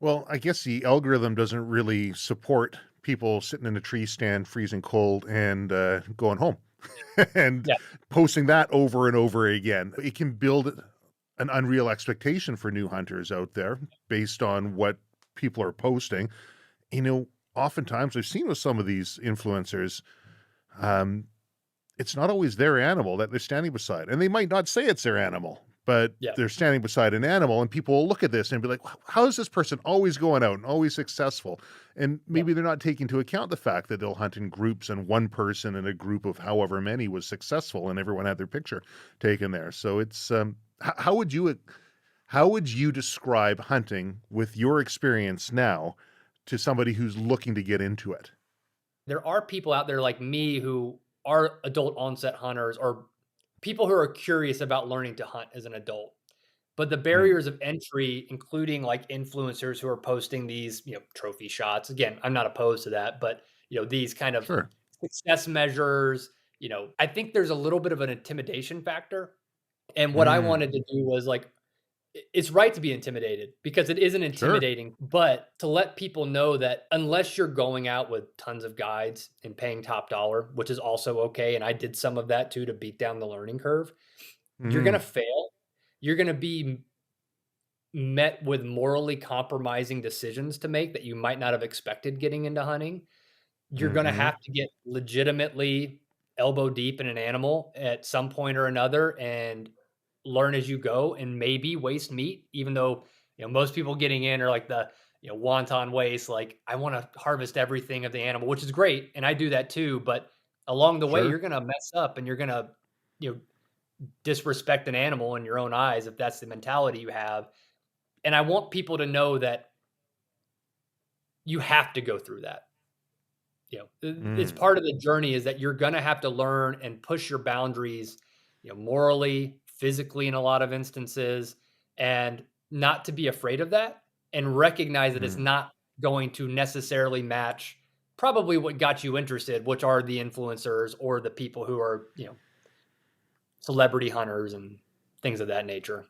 Well, I guess the algorithm doesn't really support people sitting in a tree stand, freezing cold, and going home and Yeah. posting that over and over again. It can build an unreal expectation for new hunters out there based on what people are posting. You know, oftentimes I've seen with some of these influencers, um, it's not always their animal that they're standing beside, and they might not say it's their animal, but Yeah. they're standing beside an animal, and people will look at this and be like, How is this person always going out and always successful?" And Yeah. maybe they're not taking into account the fact that they'll hunt in groups, and one person in a group of however many was successful, and everyone had their picture taken there. So it's, how would you describe hunting with your experience now to somebody who's looking to get into it? There are people out there like me who are adult onset hunters or people who are curious about learning to hunt as an adult. But the Mm, barriers of entry, including like influencers who are posting these, trophy shots. Again, I'm not opposed to that, but these kind of sure. success measures, I think there's a little bit of an intimidation factor. And what I Mm, wanted to do was like it's right to be intimidated because it isn't sure. intimidating, but to let people know that unless you're going out with tons of guides and paying top dollar, which is also okay, and I did some of that too to beat down the learning curve, you're gonna Mhm, fail. You're gonna be met with morally compromising decisions to make that you might not have expected getting into hunting. You're gonna mhm. have to get legitimately elbow deep in an animal at some point or another and learn as you go and maybe waste meat, even though, most people getting in are like the, wanton waste, like, I wanna harvest everything of the animal, which is great, and I do that too, but along the way, Sure. you're gonna mess up and you're gonna, you know, disrespect an animal in your own eyes if that's the mentality you have, and I want people to know that you have to go through that. It's Mm, part of the journey is that you're gonna have to learn and push your boundaries, morally, physically in a lot of instances, and not to be afraid of that and recognize that it's mm. not going to necessarily match probably what got you interested, which are the influencers or the people who are, celebrity hunters and things of that nature.